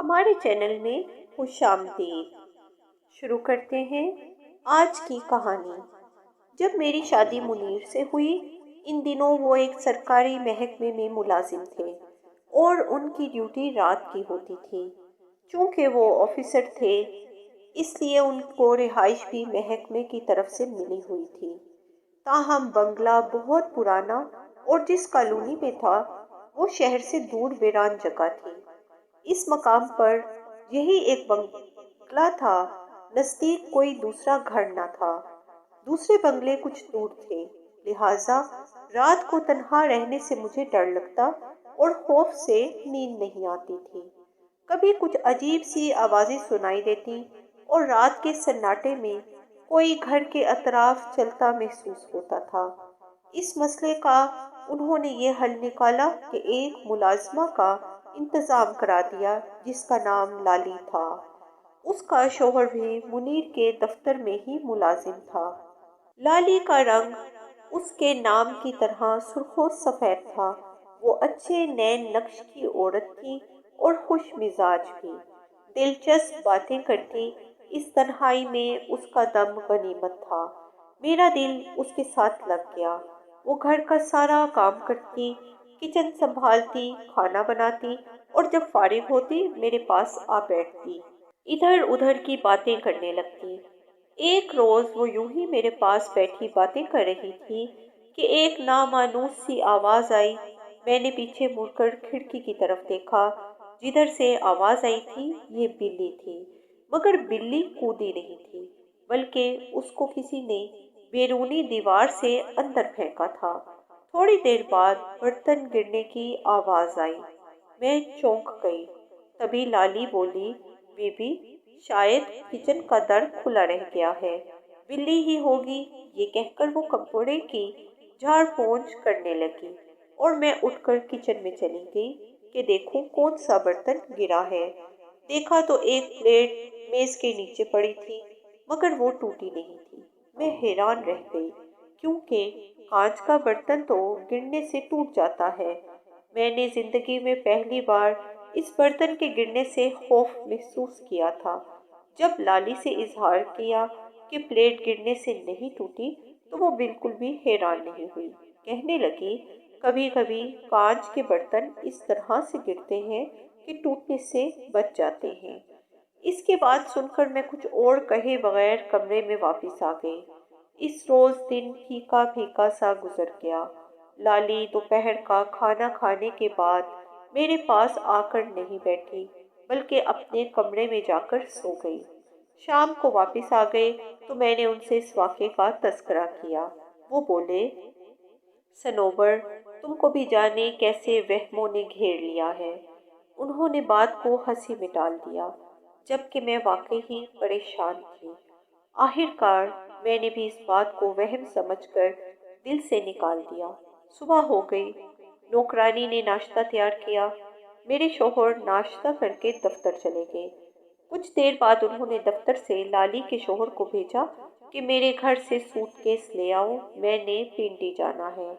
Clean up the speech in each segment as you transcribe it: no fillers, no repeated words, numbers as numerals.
ہمارے چینل میں خوش آمدید۔ شروع کرتے ہیں آج کی کہانی۔ جب میری شادی منیر سے ہوئی، ان دنوں وہ ایک سرکاری محکمے میں ملازم تھے اور ان کی ڈیوٹی رات کی ہوتی تھی۔ چونکہ وہ آفیسر تھے، اس لیے ان کو رہائش بھی محکمے کی طرف سے ملی ہوئی تھی۔ تاہم بنگلہ بہت پرانا اور جس کالونی میں تھا وہ شہر سے دور ویران جگہ تھی۔ اس مقام پر یہی ایک بنگلہ تھا، نزدیک کوئی دوسرا گھر نہ تھا۔ دوسرے بنگلے کچھ دور تھے، لہٰذا رات کو تنہا رہنے سے مجھے ڈر لگتا اور خوف سے نیند نہیں آتی تھی۔ کبھی کچھ عجیب سی آوازیں سنائی دیتی اور رات کے سناٹے میں کوئی گھر کے اطراف چلتا محسوس ہوتا تھا۔ اس مسئلے کا انہوں نے یہ حل نکالا کہ ایک ملازمہ کا انتظام کرا دیا جس کا نام لالی تھا۔ اس کا شوہر بھی منیر کے دفتر میں ہی ملازم تھا۔ لالی کا رنگ اس کے نام کی طرح سرخ و سفید تھا۔ وہ اچھے نئے نقش کی عورت تھی اور خوش مزاج بھی۔ دلچسپ باتیں کرتی، اس تنہائی میں اس کا دم غنیمت تھا۔ میرا دل اس کے ساتھ لگ گیا۔ وہ گھر کا سارا کام کرتی، کچن سنبھالتی، کھانا بناتی اور جب فارغ ہوتی میرے پاس آ بیٹھتی۔ ادھر ادھر کی باتیں کرنے لگتی۔ ایک روز وہ یوں ہی میرے پاس بیٹھی باتیں کر رہی تھی کہ ایک نامانوس سی آواز آئی۔ میں نے پیچھے مڑ کر کھڑکی کی طرف دیکھا۔ جدھر سے آواز آئی تھی یہ بلی تھی، مگر بلی کودی نہیں تھی، بلکہ اس کو کسی نے بیرونی دیوار سے اندر پھینکا تھا۔ تھوڑی دیر بعد برتن گرنے کی آواز آئی۔ میں چونک گئی۔ تبھی لالی بولی، بی بی، شاید کچن کا در کھلا رہ گیا ہے، بلی ہی ہوگی۔ یہ کہہ کر وہ کپڑے کی جھاڑ پونچھ کرنے لگی اور میں اٹھ کر کچن میں چلی گئی کہ دیکھوں کون سا برتن گرا ہے۔ دیکھا تو ایک پلیٹ میز کے نیچے پڑی تھی، مگر وہ ٹوٹی نہیں تھی۔ میں حیران رہ گئی، کیونکہ کانچ کا برتن تو گرنے سے ٹوٹ جاتا ہے۔ میں نے زندگی میں پہلی بار اس برتن کے گرنے سے خوف محسوس کیا تھا۔ جب لالی سے اظہار کیا کہ پلیٹ گرنے سے نہیں ٹوٹی تو وہ بالکل بھی حیران نہیں ہوئی۔ کہنے لگی، کبھی کبھی کانچ کے برتن اس طرح سے گرتے ہیں کہ ٹوٹنے سے بچ جاتے ہیں۔ اس کی بات سن کر میں کچھ اور کہے بغیر کمرے میں واپس آ گئی۔ اس روز دن پھیکا پھیکا سا گزر گیا۔ لالی دوپہر کا کھانا کھانے کے بعد میرے پاس آ کر نہیں بیٹھی، بلکہ اپنے کمرے میں جا کر سو گئی۔ شام کو واپس آ گئے تو میں نے ان سے اس واقعے کا تذکرہ کیا۔ وہ بولے، صنوبر، تم کو بھی جانے کیسے وہموں نے گھیر لیا ہے۔ انہوں نے بات کو ہنسی میں ٹال دیا، جبکہ میں واقعی ہی پریشان تھی۔ آخر کار میں نے بھی اس بات کو وہم سمجھ کر دل سے نکال دیا۔ صبح ہو گئی، نوکرانی نے ناشتہ تیار کیا۔ میرے شوہر ناشتہ کر کے دفتر چلے گئے۔ کچھ دیر بعد انہوں نے دفتر سے لالی کے شوہر کو بھیجا کہ میرے گھر سے سوٹ کیس لے آؤ، میں نے پنڈی جانا ہے۔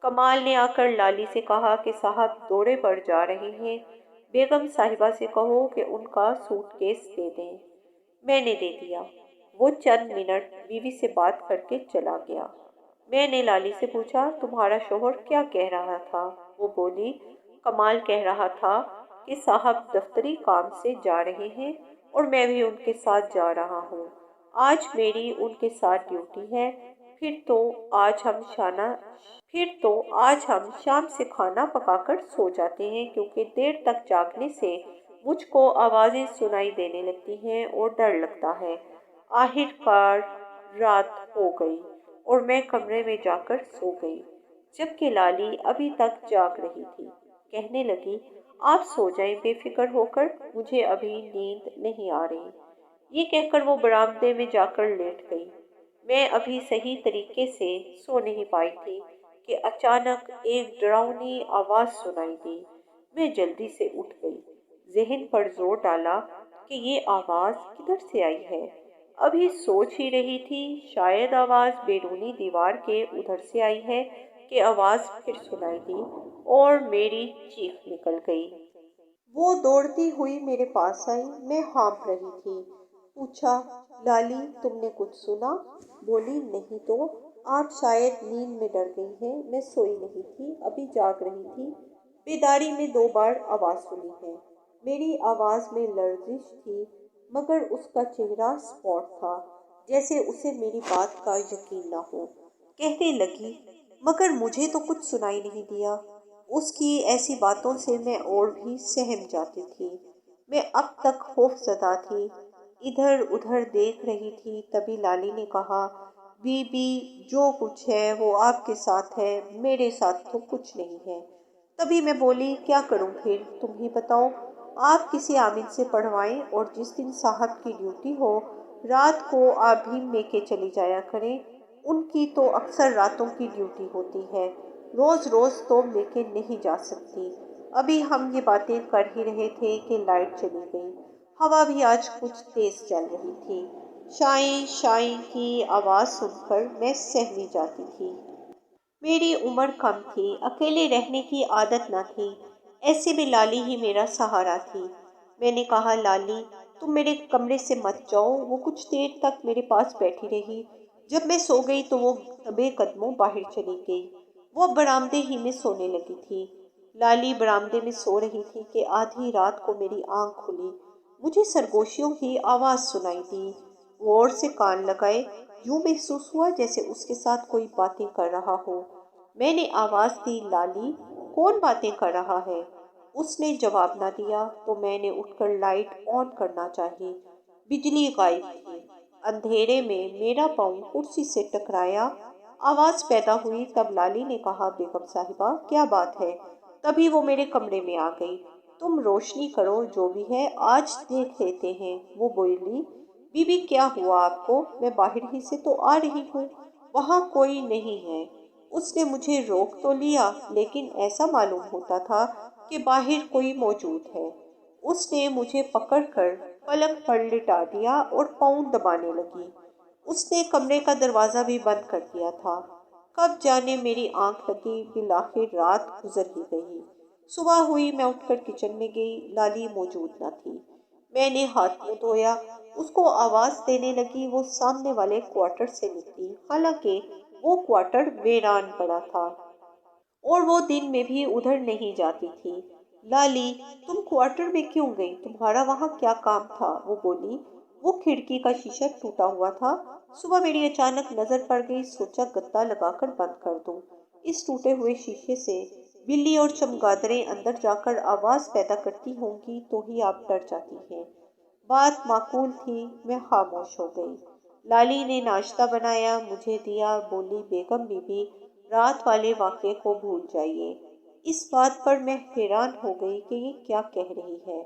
کمال نے آ کر لالی سے کہا کہ صاحب دورے پر جا رہے ہیں، بیگم صاحبہ سے کہو کہ ان کا سوٹ کیس دے دیں۔ میں نے دے دیا۔ وہ چند منٹ بیوی سے بات کر کے چلا گیا۔ میں نے لالی سے پوچھا، تمہارا شوہر کیا کہہ رہا تھا؟ وہ بولی، کمال کہہ رہا تھا کہ صاحب دفتری کام سے جا رہے ہیں اور میں بھی ان کے ساتھ جا رہا ہوں۔ آج میری ان کے ساتھ ڈیوٹی ہے، پھر تو آج ہم شام سے کھانا پکا کر سو جاتے ہیں، کیونکہ دیر تک جاگنے سے مجھ کو آوازیں سنائی دینے لگتی ہیں اور ڈر لگتا ہے۔ آخر کار رات ہو گئی اور میں کمرے میں جا کر سو گئی، جبکہ لالی ابھی تک جاگ رہی تھی۔ کہنے لگی، آپ سو جائیں بے فکر ہو کر، مجھے ابھی نیند نہیں آ رہی۔ یہ کہہ کر وہ برآمدے میں جا کر لیٹ گئی۔ میں ابھی صحیح طریقے سے سو نہیں پائی تھی کہ اچانک ایک ڈراؤنی آواز سنائی دی۔ میں جلدی سے اٹھ گئی، ذہن پر زور ڈالا کہ یہ آواز کدھر سے آئی ہے۔ ابھی سوچ ہی رہی تھی، شاید آواز بیرونی دیوار کے ادھر سے آئی ہے کہ آواز پھر سنائی دی اور میری چیخ نکل گئی۔ وہ دوڑتی ہوئی میرے پاس آئی، میں ہانپ رہی تھی۔ پوچھا، لالی تم نے کچھ سنا؟ بولی، نہیں تو۔ آپ شاید نیند میں ڈر گئی ہیں، میں سوئی نہیں تھی، ابھی جاگ رہی تھی۔ بیداری میں 2 بار آواز سنی ہے۔ میری آواز میں لرزش تھی، مگر اس کا چہرہ اسپاٹ تھا، جیسے اسے میری بات کا یقین نہ ہو۔ کہنے لگی، مگر مجھے تو کچھ سنائی نہیں دیا۔ اس کی ایسی باتوں سے میں اور بھی سہم جاتی تھی۔ میں اب تک خوف زدہ تھی، ادھر ادھر دیکھ رہی تھی۔ تبھی لالی نے کہا، بی بی جو کچھ ہے وہ آپ کے ساتھ ہے، میرے ساتھ تو کچھ نہیں ہے۔ تبھی میں بولی، کیا کروں پھر، تم ہی بتاؤ۔ آپ کسی عامل سے پڑھوائیں اور جس دن صاحب کی ڈیوٹی ہو رات کو آپ بھی میکے چلی جایا کریں۔ ان کی تو اکثر راتوں کی ڈیوٹی ہوتی ہے، روز روز تو میکے نہیں جا سکتی۔ ابھی ہم یہ باتیں کر ہی رہے تھے کہ لائٹ چلی گئی۔ ہوا بھی آج کچھ تیز چل رہی تھی۔ شائیں شائیں کی آواز سن کر میں سہمی جاتی تھی۔ میری عمر کم تھی، اکیلے رہنے کی عادت نہ تھی، ایسے میں لالی ہی میرا سہارا تھی۔ میں نے کہا، لالی تم میرے کمرے سے مت جاؤ۔ وہ کچھ دیر تک میرے پاس بیٹھی رہی۔ جب میں سو گئی تو وہ دبے قدموں باہر چلی گئی۔ وہ برآمدے ہی میں سونے لگی تھی۔ لالی برآمدے میں سو رہی تھی کہ آدھی رات کو میری آنکھ کھلی۔ مجھے سرگوشیوں کی آواز سنائی دی۔ غور سے کان لگائے، یوں محسوس ہوا جیسے اس کے ساتھ کوئی باتیں کر رہا ہو۔ میں نے آواز دی، لالی کون باتیں کر رہا ہے؟ اس نے جواب نہ دیا تو میں نے اٹھ کر لائٹ آن کرنا چاہی۔ بجلی غائب تھی۔ اندھیرے میں میرا پاؤں کرسی سے ٹکرایا، آواز پیدا ہوئی۔ تب لالی نے کہا، بیگم صاحبہ کیا بات ہے؟ تبھی وہ میرے کمرے میں آ گئی۔ تم روشنی کرو، جو بھی ہے آج دیکھ لیتے ہیں۔ وہ بولی، بی بی کیا ہوا آپ کو؟ میں باہر ہی سے تو آ رہی ہوں، وہاں کوئی نہیں ہے۔ اس نے مجھے روک تو لیا، لیکن ایسا معلوم ہوتا تھا کہ باہر کوئی موجود ہے۔ اس نے مجھے پکڑ کر پلنگ پر لٹا دیا اور پاؤں دبانے لگی۔ اس نے کمرے کا دروازہ بھی بند کر دیا تھا۔ کب جانے میری آنکھ لگی، بالآخر رات گزر ہی گئی۔ صبح ہوئی، میں اٹھ کر کچن میں گئی، لالی موجود نہ تھی۔ میں نے ہاتھ منہ دھویا، اس کو آواز دینے لگی، وہ سامنے والے کوارٹر سے نکلی، حالانکہ وہ کوارٹر ویران پڑا تھا اور وہ دن میں بھی ادھر نہیں جاتی تھی۔ لالی تم کوارٹر میں کیوں گئی؟ تمہارا وہاں کیا کام تھا؟ وہ بولی، وہ کھڑکی کا شیشہ ٹوٹا ہوا تھا، صبح میری اچانک نظر پڑ گئی، سوچا گتا لگا کر بند کر دوں۔ اس ٹوٹے ہوئے شیشے سے بلی اور چمگادڑیں اندر جا کر آواز پیدا کرتی ہوں گی تو ہی آپ ڈر جاتی ہیں۔ بات معقول تھی، میں خاموش ہو گئی۔ لالی نے ناشتہ بنایا، مجھے دیا، بولی، بیگم بی بی رات والے واقعے کو بھول جائیے۔ اس بات پر میں حیران ہو گئی کہ یہ کیا کہہ رہی ہے،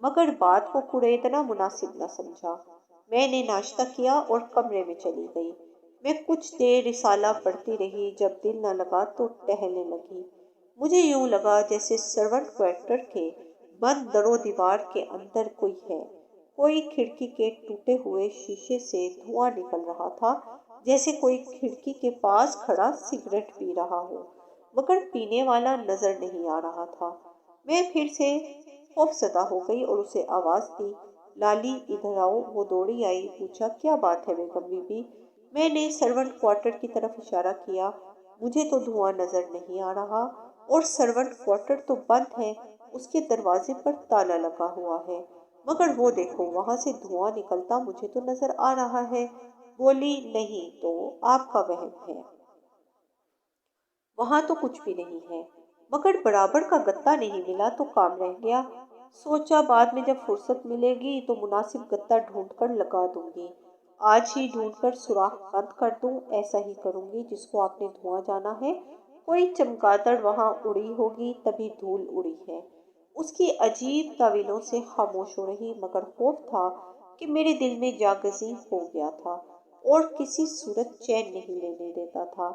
مگر بات کو کریدنا مناسب نہ سمجھا۔ میں نے ناشتہ کیا اور کمرے میں چلی گئی۔ میں کچھ دیر رسالہ پڑھتی رہی، جب دل نہ لگا تو ٹہلنے لگی۔ مجھے یوں لگا جیسے سرونٹ کوارٹر کے بند در و دیوار کے اندر کوئی ہے۔ کوئی کھڑکی کے ٹوٹے ہوئے شیشے سے دھواں نکل رہا تھا، جیسے کوئی کھڑکی کے پاس کھڑا سگریٹ پی رہا ہو، مگر پینے والا نظر نہیں آ رہا تھا۔ میں پھر سے خوف زدہ ہو گئی اور اسے آواز دی، لالی ادھر آؤ۔ وہ دوڑی آئی، پوچھا، کیا بات ہے بیگم بی بی؟ میں نے سرونٹ کوارٹر کی طرف اشارہ کیا۔ مجھے تو دھواں نظر نہیں آ رہا، اور سرونٹ کوارٹر تو بند ہے، اس کے دروازے پر تالا لگا ہوا ہے، مگر وہ دیکھو وہاں سے دھواں نکلتا مجھے تو نظر آ رہا ہے۔ بولی، نہیں تو آپ کا وہم ہے، وہاں تو کچھ بھی نہیں ہے، مگر برابر کا گتا نہیں ملا تو کام رہ گیا۔ سوچا بعد میں جب فرصت ملے گی تو مناسب گتا ڈھونڈ کر لگا دوں گی۔ آج ہی ڈھونڈ کر سوراخ بند کر دوں، ایسا ہی کروں گی جس کو آپ نے دھواں جانا ہے۔ کوئی چمگادڑ وہاں اڑی ہوگی تبھی دھول اڑی ہے۔ اس کی عجیب تعویلوں سے خاموش ہو رہی، مگر خوف تھا کہ میرے دل میں جاگزیں ہو گیا تھا اور کسی صورت چین نہیں لینے دیتا تھا۔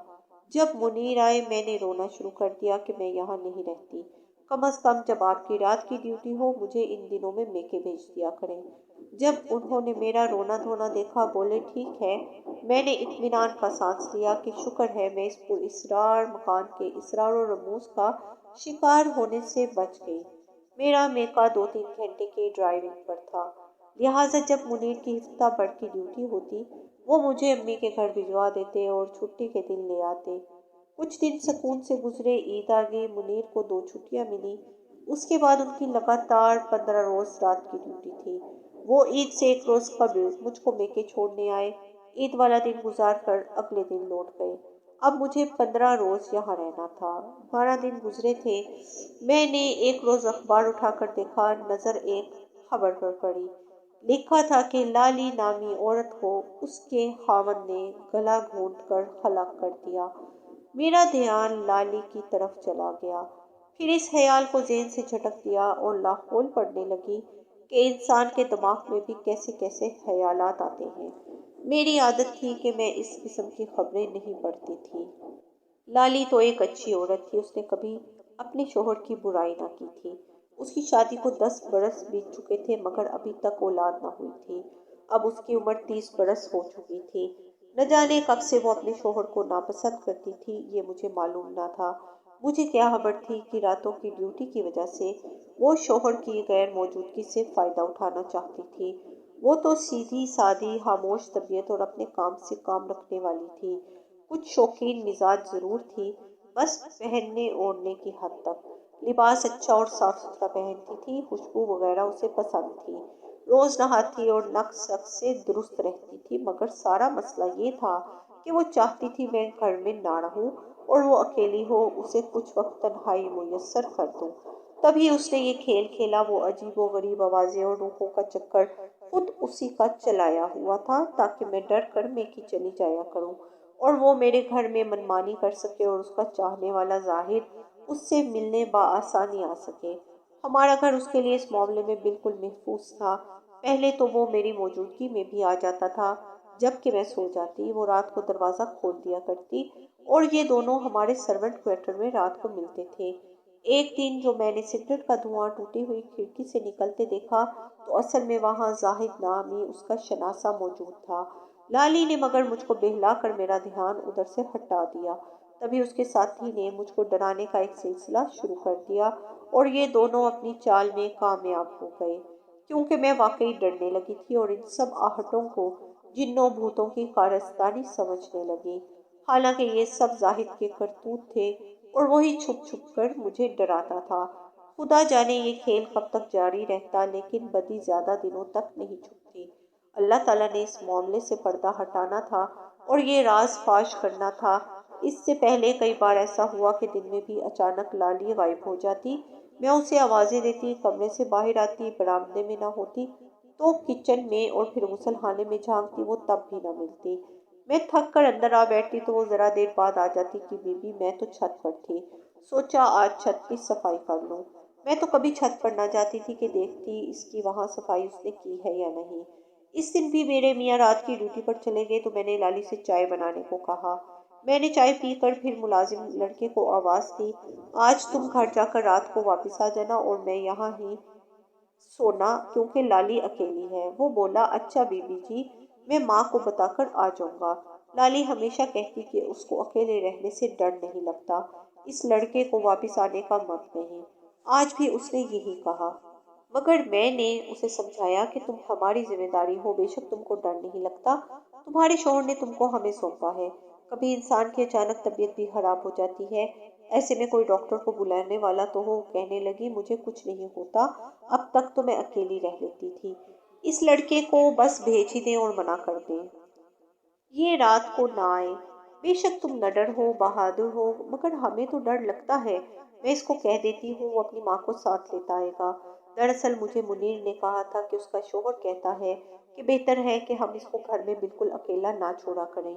جب منیر آئے میں نے رونا شروع کر دیا کہ میں یہاں نہیں رہتی، کم از کم جب آپ کی رات کی ڈیوٹی ہو مجھے ان دنوں میں میکے بھیج دیا کریں۔ جب انہوں نے میرا رونا دھونا دیکھا، بولے، ٹھیک ہے۔ میں نے اطمینان کا سانس لیا کہ شکر ہے میں اس پر اسرار مکان کے اسرار و رموز کا شکار ہونے سے بچ گئی۔ میرا میکا 2-3 گھنٹے کی ڈرائیونگ پر تھا، لہٰذا جب منیر کی ہفتہ بھر کی ڈیوٹی ہوتی وہ مجھے امی کے گھر بھجوا دیتے اور چھٹی کے دن لے آتے۔ کچھ دن سکون سے گزرے، عید آ گئی، منیر کو 2 چھٹیاں ملی۔ اس کے بعد ان کی لگاتار 15 روز رات کی ڈیوٹی تھی۔ وہ عید سے 1 روز قبل مجھ کو میکے چھوڑنے آئے، عید والا دن گزار کر اگلے دن لوٹ گئے۔ اب مجھے 15 روز یہاں رہنا تھا۔ 12 دن گزرے تھے، میں نے ایک روز اخبار اٹھا کر دیکھا، نظر ایک خبر پر پڑی۔ لکھا تھا کہ لالی نامی عورت کو اس کے خاوند نے گلا گھونٹ کر ہلاک کر دیا۔ میرا دھیان لالی کی طرف چلا گیا، پھر اس خیال کو ذہن سے جھٹک دیا اور لاحول پڑنے لگی کہ انسان کے دماغ میں بھی کیسے کیسے خیالات آتے ہیں۔ میری عادت تھی کہ میں اس قسم کی خبریں نہیں پڑھتی تھی۔ لالی تو ایک اچھی عورت تھی، اس نے کبھی اپنے شوہر کی برائی نہ کی تھی۔ اس کی شادی کو 10 برس بیت چکے تھے مگر ابھی تک اولاد نہ ہوئی تھی۔ اب اس کی عمر 30 برس ہو چکی تھی۔ نہ جانے کب سے وہ اپنے شوہر کو ناپسند کرتی تھی، یہ مجھے معلوم نہ تھا۔ مجھے کیا خبر تھی کہ راتوں کی ڈیوٹی کی وجہ سے وہ شوہر کی غیر موجودگی سے فائدہ اٹھانا چاہتی تھی۔ وہ تو سیدھی سادی خاموش طبیعت اور اپنے کام سے کام رکھنے والی تھی۔ کچھ شوقین مزاج ضرور تھی، بس پہننے اوڑھنے کی حد تک۔ لباس اچھا اور صاف ستھرا پہنتی تھی، خوشبو وغیرہ اسے پسند تھی، روز نہاتی اور نق شق سے درست رہتی تھی، مگر سارا مسئلہ یہ تھا کہ وہ چاہتی تھی میں گھر میں نہ رہوں اور وہ اکیلی ہو، اسے کچھ وقت تنہائی میسر کر دوں۔ تبھی اس نے یہ کھیل کھیلا، وہ عجیب و غریب آوازیں اور روحوں کا چکر خود اسی کا چلایا ہوا تھا تاکہ میں ڈر کر میکی چلی جایا کروں اور وہ میرے گھر میں منمانی کر سکے اور اس کا چاہنے والا ظاہر اس سے ملنے بآسانی آ سکے۔ ہمارا گھر اس کے لیے اس معاملے میں بالکل محفوظ تھا۔ پہلے تو وہ میری موجودگی میں بھی آ جاتا تھا، جب کہ میں سو جاتی وہ رات کو دروازہ کھول دیا کرتی اور یہ دونوں ہمارے سرونٹ کوارٹر میں رات کو ملتے تھے۔ ایک دن جو میں نے سگریٹ کا دھواں ٹوٹی ہوئی کھڑکی سے نکلتے دیکھا تو اصل میں وہاں زاہد نامی اس کا شناسہ موجود تھا۔ لالی نے مگر مجھ کو بہلا کر میرا دھیان ادھر سے ہٹا دیا۔ تبھی اس کے ساتھی نے مجھ کو ڈرانے کا ایک سلسلہ شروع کر دیا اور یہ دونوں اپنی چال میں کامیاب ہو گئے، کیونکہ میں واقعی ڈرنے لگی تھی اور ان سب آہٹوں کو جنوں بھوتوں کی کارستانی سمجھنے لگی۔ حالانکہ یہ سب زاہد کے کرتوت تھے اور وہی چھپ چھپ کر مجھے ڈراتا تھا۔ خدا جانے یہ کھیل کب تک جاری رہتا، لیکن بدی زیادہ دنوں تک نہیں چھپتی۔ اللہ تعالیٰ نے اس معاملے سے پردہ ہٹانا تھا اور یہ راز فاش کرنا تھا۔ اس سے پہلے کئی بار ایسا ہوا کہ دن میں بھی اچانک لالی غائب ہو جاتی، میں اسے آوازیں دیتی، کمرے سے باہر آتی، برآمدے میں نہ ہوتی تو کچن میں اور پھر غسل خانے میں جھانکتی، وہ تب بھی نہ ملتی۔ میں تھک کر اندر آ بیٹھتی تو وہ ذرا دیر بعد آ جاتی کہ بی بی میں تو چھت پر تھی، سوچا آج چھت کی صفائی کر لوں۔ میں تو کبھی چھت پر نہ جاتی تھی کہ دیکھتی اس کی وہاں صفائی اس نے کی ہے یا نہیں۔ اس دن بھی میرے میاں رات کی ڈیوٹی پر چلے گئے تو میں نے لالی سے چائے بنانے کو کہا۔ میں نے چائے پی کر پھر ملازم لڑکے کو آواز دی، آج تم گھر جا کر رات کو واپس آ جانا اور میں یہاں ہی سونا کیونکہ لالی اکیلی ہے۔ وہ بولا اچھا بی بی جی، میں ماں کو بتا کر آ جاؤں گا۔ لالی ہمیشہ کہتی کہ اس کو اکیلے رہنے سے ڈر نہیں لگتا، اس لڑکے کو واپس آنے کا مت نہیں۔ آج بھی اس نے یہی کہا، مگر میں نے اسے سمجھایا کہ تم ہماری ذمہ داری ہو، بے شک تم کو ڈر نہیں لگتا، تمہارے شوہر نے تم کو ہمیں سونپا ہے۔ کبھی انسان کی اچانک طبیعت بھی خراب ہو جاتی ہے، ایسے میں کوئی ڈاکٹر کو بلانے والا تو ہو۔ کہنے لگی مجھے کچھ نہیں ہوتا، اب تک تو میں اکیلی رہ لیتی تھی، اس لڑکے کو بس بھیج ہی دیں اور منع کر دیں، یہ رات کو نہ آئے۔ بے شک تم نڈر ہو، بہادر ہو، مگر ہمیں تو ڈر لگتا ہے۔ میں اس کو کہہ دیتی ہوں وہ اپنی ماں کو ساتھ لیتا آئے گا۔ دراصل مجھے منیر نے کہا تھا کہ اس کا شوہر کہتا ہے کہ بہتر ہے کہ ہم اس کو گھر میں بالکل اکیلا نہ چھوڑا کریں۔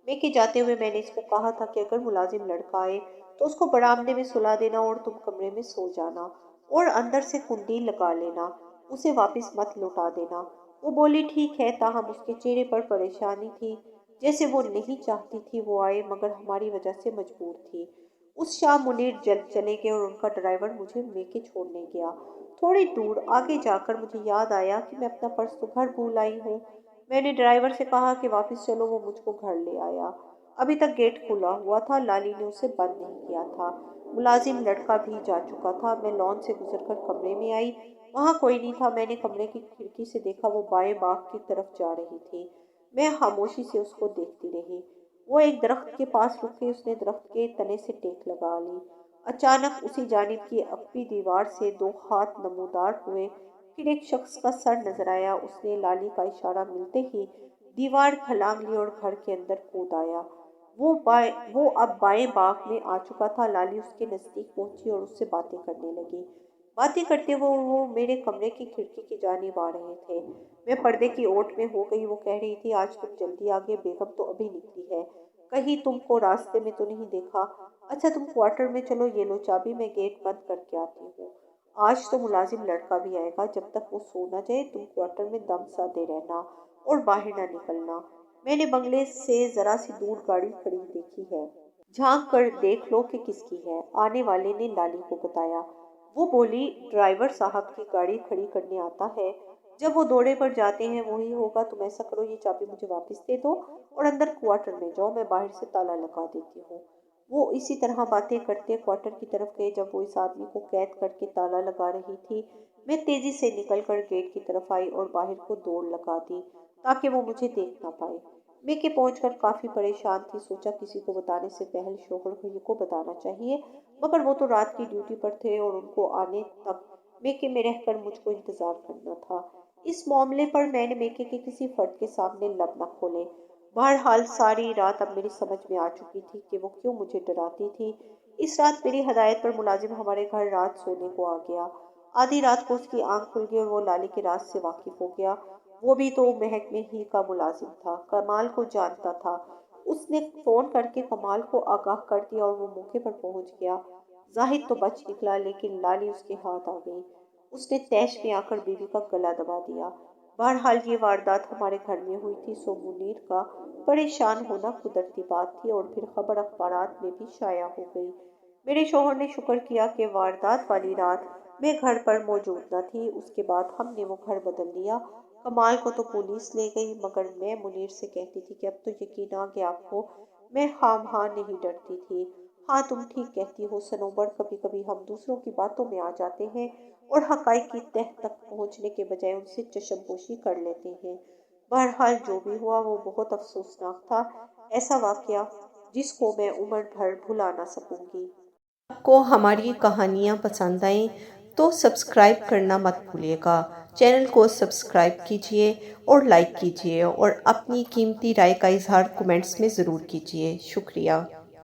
میکے جاتے ہوئے میں نے اس کو کہا تھا کہ اگر ملازم لڑکا آئے تو اس کو برآمدے میں سلا دینا اور تم کمرے میں سو جانا اور اندر سے کنڈی لگا لینا، اسے واپس مت لوٹا دینا۔ وہ بولی ٹھیک ہے، تاہم اس کے چہرے پر پریشانی تھی، جیسے وہ نہیں چاہتی تھی وہ آئے مگر ہماری وجہ سے مجبور تھی۔ اس شام منیر جلد چلے گئے اور ان کا ڈرائیور مجھے میکے چھوڑنے گیا۔ تھوڑی دور آگے جا کر مجھے یاد آیا کہ میں اپنا پرس تو گھر بھول آئی ہوں۔ میں نے ڈرائیور سے کہا کہ واپس چلو، وہ مجھ کو گھر لے آیا۔ ابھی تک گیٹ کھلا ہوا تھا، لالی نے اسے بند نہیں کیا تھا۔ ملازم لڑکا بھی جا چکا تھا۔ میں لان سے گزر کر کمرے میں آئی، وہاں کوئی نہیں تھا۔ میں نے کمرے کی کھڑکی سے دیکھا، وہ بائیں باغ کی طرف جا رہی تھی۔ میں خاموشی سے اس کو دیکھتی رہی۔ وہ ایک درخت کے پاس رکی، اس نے درخت کے تنے سے ٹیک لگا لی۔ اچانک اسی جانب کی عقبی دیوار سے دو ہاتھ نمودار ہوئے، پھر ایک شخص کا سر نظر آیا۔ اس نے لالی کا اشارہ ملتے ہی دیوار پھلانگ لی اور گھر کے اندر کود آیا۔ وہ اب بائیں باغ میں آ چکا تھا۔ لالی اس کے نزدیک پہنچی اور اس سے باتیں کرنے لگی۔ باتیں کرتے وہ میرے کمرے کی کھڑکی کی جانب آ رہے تھے۔ میں پردے کی اوٹ میں ہو گئی۔ وہ کہہ رہی تھی، آج تم جلدی آگے، بیگم تو ابھی نکلی ہے، کہیں تم کو راستے میں تو نہیں دیکھا؟ اچھا تم کوارٹر میں چلو، یہ لو چابی، میں گیٹ بند کر کے آتی ہوں۔ آج تو ملازم لڑکا بھی آئے گا، جب تک وہ سو نہ جائے تم کوارٹر میں دم سادے رہنا اور باہر نہ نکلنا۔ میں نے بنگلے سے ذرا سی دور گاڑی کھڑی دیکھی ہے، جھانک کر دیکھ لو کہ کس کی ہے، آنے والے نے لالی کو بتایا۔ وہ بولی، ڈرائیور صاحب کی گاڑی کھڑی کرنے آتا ہے، جب وہ دوڑے پر جاتے ہیں وہی ہوگا۔ تم ایسا کرو، یہ چابی مجھے واپس دے دو اور اندر کوارٹر میں جاؤ، میں باہر سے تالا لگا دیتی ہوں۔ وہ اسی طرح باتیں کرتے کوارٹر کی طرف گئے۔ جب وہ اس آدمی کو قید کر کے تالا لگا رہی تھی، میں تیزی سے نکل کر گیٹ کی طرف آئی اور باہر کو دوڑ لگا دی تاکہ وہ مجھے دیکھ نہ پائے۔ میکے پہنچ کر کافی پریشان تھی، سوچا کسی کو بتانے سے پہلے شوہر کو بتانا چاہیے، مگر وہ تو رات کی ڈیوٹی پر تھے اور ان کو آنے تک میکے میں رہ کر مجھ کو انتظار کرنا تھا۔ اس معاملے پر میں نے میکے کے کسی فرد کے سامنے لب نہ کھولے۔ بہرحال ساری رات اب میری سمجھ میں آ چکی تھی کہ وہ کیوں مجھے ڈراتی تھی۔ اس رات میری ہدایت پر ملازم ہمارے گھر رات سونے کو آ گیا۔ آدھی رات کو اس کی آنکھ کھل گئی اور وہ لالی کے راز سے واقف ہو گیا۔ وہ بھی تو محکمے ہی کا ملازم تھا، کمال کو جانتا تھا۔ اس نے فون کر کے کمال کو آگاہ کر دیا اور وہ موقع پر پہنچ گیا۔ زاہد تو بچ نکلا، لیکن لالی اس کے ہاتھ آ گئی۔ اس نے تیش میں آ کر بیوی کا گلا دبا دیا۔ بہرحال یہ واردات ہمارے گھر میں ہوئی تھی، سو منیر کا پریشان ہونا قدرتی بات تھی، اور پھر خبر اخبارات میں بھی شائع ہو گئی۔ میرے شوہر نے شکر کیا کہ واردات والی رات میں گھر پر موجود نہ تھی۔ اس کے بعد ہم نے وہ گھر بدل لیا۔ کمال کو تو پولیس لے گئی، مگر میں منیر سے کہتی تھی کہ اب تو یقین آ گیا آپ کو، میں خام ہاں نہیں ڈرتی تھی۔ ہاں تم ٹھیک کہتی ہو صنوبر، کبھی کبھی ہم دوسروں کی باتوں میں آ جاتے ہیں اور حقائق کی تہ تک پہنچنے کے بجائے ان سے چشم پوشی کر لیتے ہیں۔ بہرحال جو بھی ہوا وہ بہت افسوسناک تھا، ایسا واقعہ جس کو میں عمر بھر بھلا نہ سکوں گی۔ آپ کو ہماری کہانیاں پسند آئیں تو سبسکرائب کرنا مت بھولیے گا۔ چینل کو سبسکرائب کیجیے اور لائک کیجیے، اور اپنی قیمتی رائے کا اظہار کمنٹس میں ضرور کیجیے۔ شکریہ۔